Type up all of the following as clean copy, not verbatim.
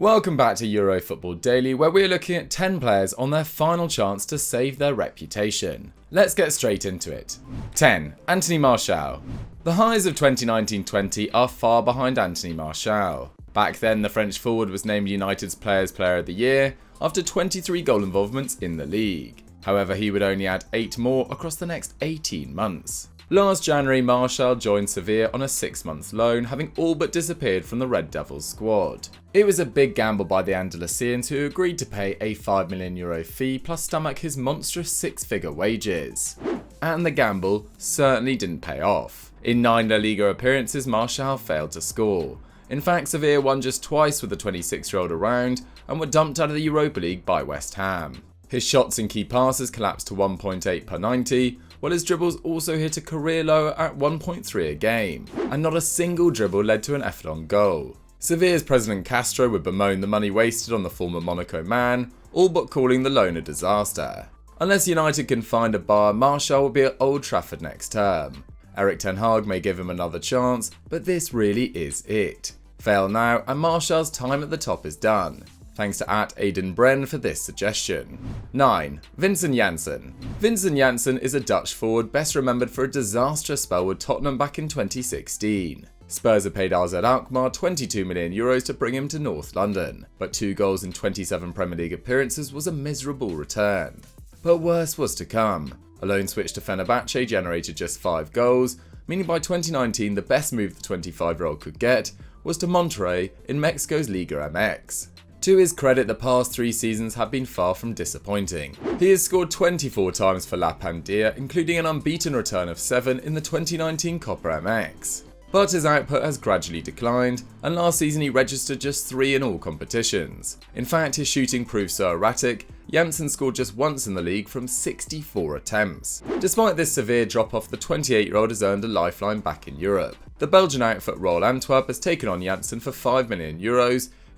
Welcome back to Eurofootball Daily, where we're looking at 10 players on their final chance to save their reputation. Let's get straight into it. 10. Anthony Martial. The highs of 2019-20 are far behind Anthony Martial. Back then, the French forward was named United's Players Player of the Year after 23 goal involvements in the league. However, he would only add 8 more across the next 18 months. Last January, Martial joined Sevilla on a 6-month loan, having all but disappeared from the Red Devils squad. It was a big gamble by the Andalusians, who agreed to pay a €5 million fee plus stomach his monstrous 6-figure wages. And the gamble certainly didn't pay off. In 9 La Liga appearances, Martial failed to score. In fact, Sevilla won just twice with the 26-year-old around and were dumped out of the Europa League by West Ham. His shots and key passes collapsed to 1.8 per 90, while his dribbles also hit a career low at 1.3 a game, and not a single dribble led to an Everton goal. Sevilla's president Castro would bemoan the money wasted on the former Monaco man, all but calling the loan a disaster. Unless United can find a bar, Martial will be at Old Trafford next term. Erik ten Hag may give him another chance, but this really is it. Fail now and Martial's time at the top is done. Thanks to @AidenBren for this suggestion. 9. Vincent Janssen. Vincent Janssen is a Dutch forward best remembered for a disastrous spell with Tottenham back in 2016. Spurs had paid AZ Alkmaar €22 million to bring him to North London, but 2 goals in 27 Premier League appearances was a miserable return. But worse was to come. A loan switch to Fenerbahce generated just 5 goals, meaning by 2019 the best move the 25-year-old could get was to Monterrey in Mexico's Liga MX. To his credit, the past 3 seasons have been far from disappointing. He has scored 24 times for La Pandilla, including an unbeaten return of 7 in the 2019 Copa MX. But his output has gradually declined, and last season he registered just 3 in all competitions. In fact, his shooting proved so erratic, Janssen scored just once in the league from 64 attempts. Despite this severe drop-off, the 28-year-old has earned a lifeline back in Europe. The Belgian outfit Royal Antwerp has taken on Janssen for €5 million,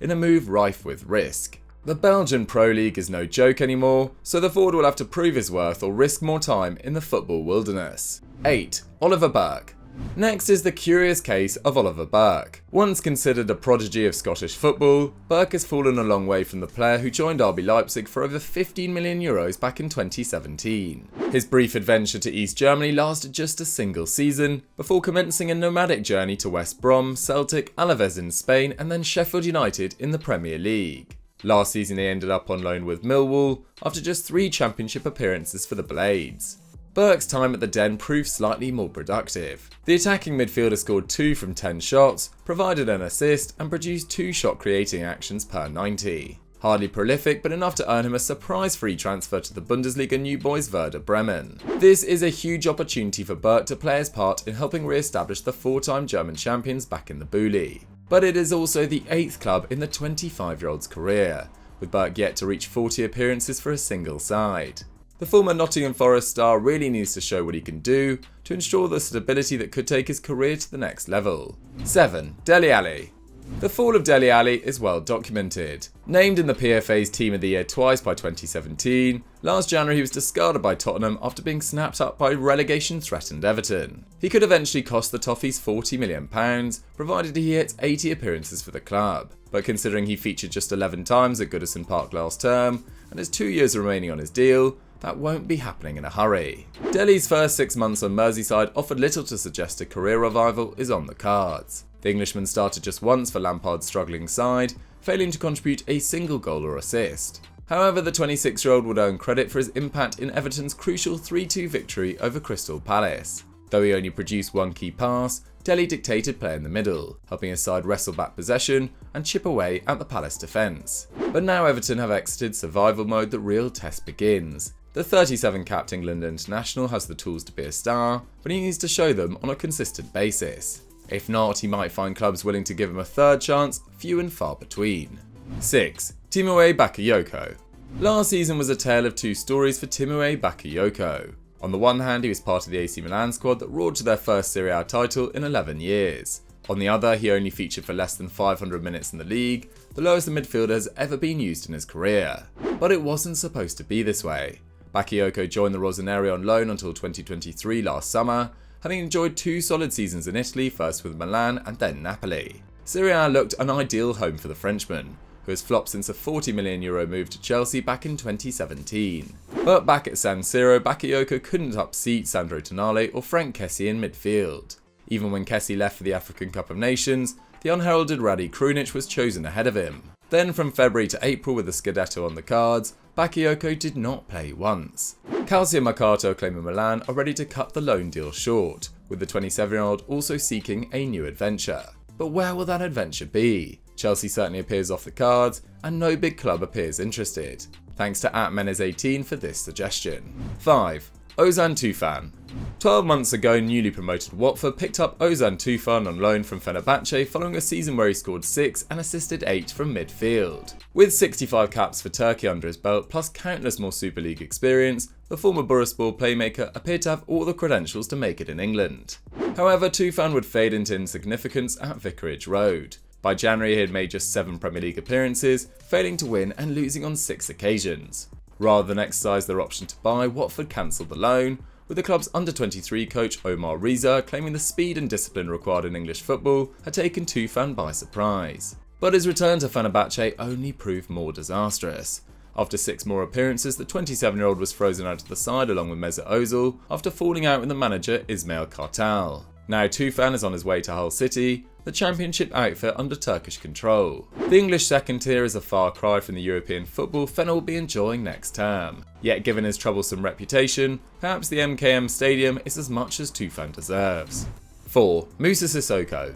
in a move rife with risk. The Belgian Pro League is no joke anymore, so the forward will have to prove his worth or risk more time in the football wilderness. 8. Oliver Burke. Next is the curious case of Oliver Burke. Once considered a prodigy of Scottish football, Burke has fallen a long way from the player who joined RB Leipzig for over €15 million back in 2017. His brief adventure to East Germany lasted just a single season, before commencing a nomadic journey to West Brom, Celtic, Alaves in Spain, and then Sheffield United in the Premier League. Last season he ended up on loan with Millwall, after just 3 championship appearances for the Blades. Burke's time at the Den proved slightly more productive. The attacking midfielder scored 2 from 10 shots, provided an assist, and produced 2 shot-creating actions per 90. Hardly prolific, but enough to earn him a surprise free transfer to the Bundesliga new boys Werder Bremen. This is a huge opportunity for Burke to play his part in helping re-establish the 4-time German champions back in the Bully. But it is also the 8th club in the 25-year-old's career, with Burke yet to reach 40 appearances for a single side. The former Nottingham Forest star really needs to show what he can do to ensure the stability that could take his career to the next level. 7. Dele Alli. The fall of Dele Alli is well documented. Named in the PFA's Team of the Year twice by 2017, last January he was discarded by Tottenham after being snapped up by relegation-threatened Everton. He could eventually cost the Toffees £40 million, provided he hits 80 appearances for the club. But considering he featured just 11 times at Goodison Park last term, and has 2 years remaining on his deal, that won't be happening in a hurry. Dele's first 6 months on Merseyside offered little to suggest a career revival is on the cards. The Englishman started just once for Lampard's struggling side, failing to contribute a single goal or assist. However, the 26-year-old would earn credit for his impact in Everton's crucial 3-2 victory over Crystal Palace. Though he only produced 1 key pass, Dele dictated play in the middle, helping his side wrestle back possession and chip away at the Palace defence. But now Everton have exited survival mode, the real test begins. The 37-capped England international has the tools to be a star, but he needs to show them on a consistent basis. If not, he might find clubs willing to give him a third chance, few and far between. 6. Tiemoue Bakayoko. Last season was a tale of 2 stories for Tiemoue Bakayoko. On the one hand, he was part of the AC Milan squad that roared to their first Serie A title in 11 years. On the other, he only featured for less than 500 minutes in the league, the lowest the midfielder has ever been used in his career. But it wasn't supposed to be this way. Bakayoko joined the Rossoneri on loan until 2023 last summer, having enjoyed 2 solid seasons in Italy, first with Milan and then Napoli. Serie A looked an ideal home for the Frenchman, who has flopped since a €40 million move to Chelsea back in 2017. But back at San Siro, Bakayoko couldn't upseat Sandro Tonali or Frank Kessie in midfield. Even when Kessie left for the African Cup of Nations, the unheralded Radi Krunic was chosen ahead of him. Then from February to April with the Scudetto on the cards, Bakayoko did not play once. Calcio Mercato claiming Milan are ready to cut the loan deal short, with the 27-year-old also seeking a new adventure. But where will that adventure be? Chelsea certainly appears off the cards, and no big club appears interested. Thanks to @Menez18 for this suggestion. 5. Ozan Tufan. 12 months ago, newly promoted Watford picked up Ozan Tufan on loan from Fenerbahce following a season where he scored 6 and assisted 8 from midfield. With 65 caps for Turkey under his belt, plus countless more Super League experience, the former Bursaspor playmaker appeared to have all the credentials to make it in England. However, Tufan would fade into insignificance at Vicarage Road. By January, he had made just 7 Premier League appearances, failing to win and losing on 6 occasions. Rather than exercise their option to buy, Watford cancelled the loan, with the club's under-23 coach Omar Reza claiming the speed and discipline required in English football had taken Tufan by surprise. But his return to Fenerbahce only proved more disastrous. After 6 more appearances, the 27-year-old was frozen out of the side along with Mesut Ozil after falling out with the manager Ismail Kartal. Now Tufan is on his way to Hull City, the championship outfit under Turkish control. The English second tier is a far cry from the European football Fener will be enjoying next term. Yet given his troublesome reputation, perhaps the MKM Stadium is as much as Tufan deserves. 4. Moussa Sissoko.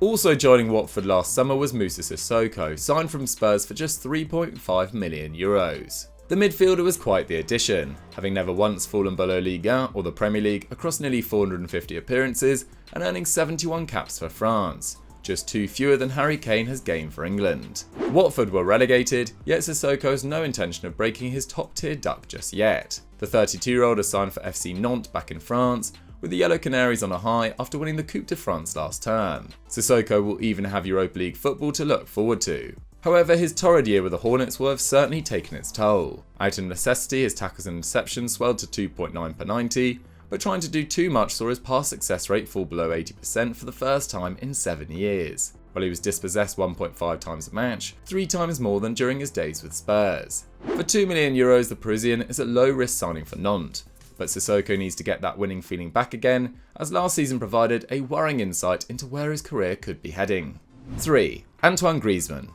Also joining Watford last summer was Moussa Sissoko, signed from Spurs for just €3.5 million. The midfielder was quite the addition, having never once fallen below Ligue 1 or the Premier League across nearly 450 appearances and earning 71 caps for France, just 2 fewer than Harry Kane has gained for England. Watford were relegated, yet Sissoko has no intention of breaking his top-tier duck just yet. The 32-year-old has signed for FC Nantes back in France, with the Yellow Canaries on a high after winning the Coupe de France last term. Sissoko will even have Europa League football to look forward to. However, his torrid year with the Hornets will have certainly taken its toll. Out of necessity, his tackles and interceptions swelled to 2.9 per 90, but trying to do too much saw his pass success rate fall below 80% for the first time in 7 years, while he was dispossessed 1.5 times a match, 3 times more than during his days with Spurs. For €2 million, the Parisian is a low-risk signing for Nantes, but Sissoko needs to get that winning feeling back again, as last season provided a worrying insight into where his career could be heading. 3. Antoine Griezmann.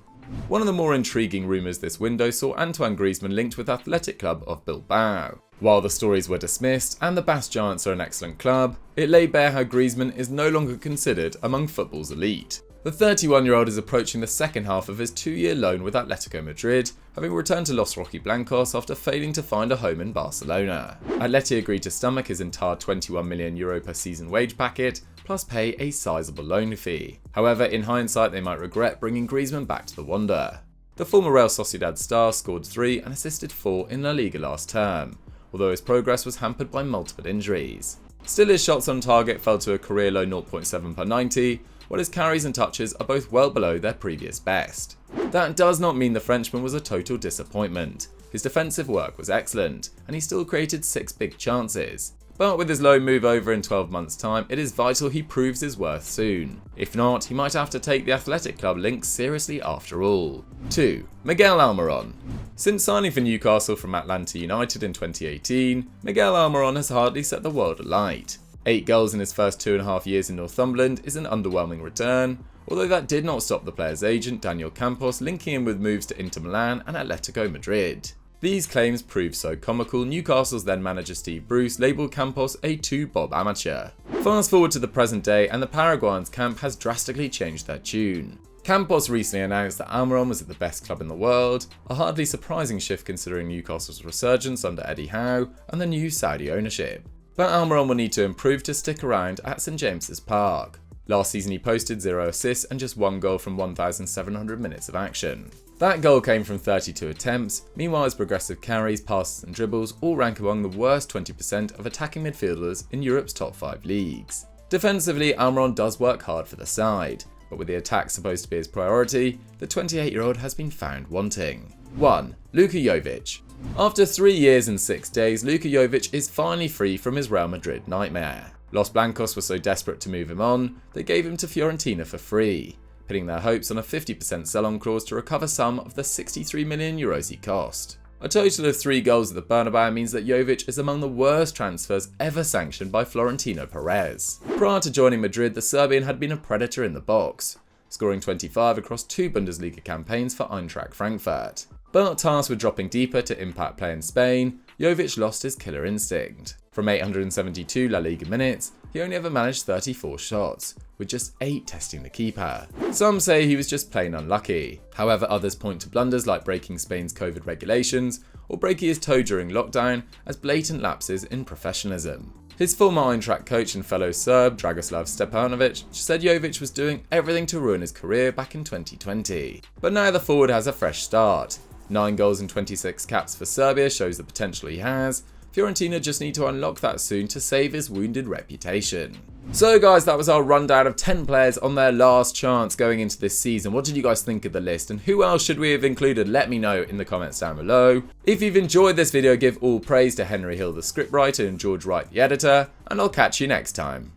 One of the more intriguing rumours this window saw Antoine Griezmann linked with Athletic Club of Bilbao. While the stories were dismissed and the Basque Giants are an excellent club, it lay bare how Griezmann is no longer considered among football's elite. The 31-year-old is approaching the second half of his 2-year loan with Atletico Madrid, having returned to Los Rojiblancos after failing to find a home in Barcelona. Atleti agreed to stomach his entire €21 million per season wage packet, plus pay a sizable loan fee. However, in hindsight they might regret bringing Griezmann back to the Wanda. The former Real Sociedad star scored 3 and assisted 4 in La Liga last term, although his progress was hampered by multiple injuries. Still, his shots on target fell to a career low 0.7 per 90, while his carries and touches are both well below their previous best. That does not mean the Frenchman was a total disappointment. His defensive work was excellent, and he still created 6 big chances. But with his loan move over in 12 months' time, it is vital he proves his worth soon. If not, he might have to take the Athletic Club link seriously after all. 2. Miguel Almiron. Since signing for Newcastle from Atlanta United in 2018, Miguel Almiron has hardly set the world alight. 8 goals in his first 2.5 years in Northumberland is an underwhelming return, although that did not stop the player's agent Daniel Campos linking him with moves to Inter Milan and Atletico Madrid. These claims proved so comical, Newcastle's then manager Steve Bruce labelled Campos a 2-bob amateur. Fast forward to the present day and the Paraguayan's camp has drastically changed their tune. Campos recently announced that Almiron was at the best club in the world, a hardly surprising shift considering Newcastle's resurgence under Eddie Howe and the new Saudi ownership. But Almiron will need to improve to stick around at St James's Park. Last season he posted 0 assists and just 1 goal from 1,700 minutes of action. That goal came from 32 attempts, meanwhile his progressive carries, passes and dribbles all rank among the worst 20% of attacking midfielders in Europe's top 5 leagues. Defensively, Almiron does work hard for the side, but with the attack supposed to be his priority, the 28-year-old has been found wanting. 1. Luka Jovic. After 3 years and 6 days, Luka Jovic is finally free from his Real Madrid nightmare. Los Blancos were so desperate to move him on, they gave him to Fiorentina for free. pinning their hopes on a 50% sell-on clause to recover some of the €63 million he cost. A total of 3 goals at the Bernabeu means that Jovic is among the worst transfers ever sanctioned by Florentino Perez. Prior to joining Madrid, the Serbian had been a predator in the box, scoring 25 across 2 Bundesliga campaigns for Eintracht Frankfurt. But tasked with dropping deeper to impact play in Spain, Jovic lost his killer instinct. From 872 La Liga minutes, he only ever managed 34 shots, with just 8 testing the keeper. Some say he was just plain unlucky. However, others point to blunders like breaking Spain's COVID regulations or breaking his toe during lockdown as blatant lapses in professionalism. His former Eintracht coach and fellow Serb, Dragoslav Stepanovic, said Jovic was doing everything to ruin his career back in 2020. But now the forward has a fresh start. 9 goals and 26 caps for Serbia shows the potential he has. Fiorentina just need to unlock that soon to save his wounded reputation. So guys, that was our rundown of 10 players on their last chance going into this season. What did you guys think of the list, and who else should we have included? Let me know in the comments down below. If you've enjoyed this video, give all praise to Henry Hill the scriptwriter and George Wright the editor, and I'll catch you next time.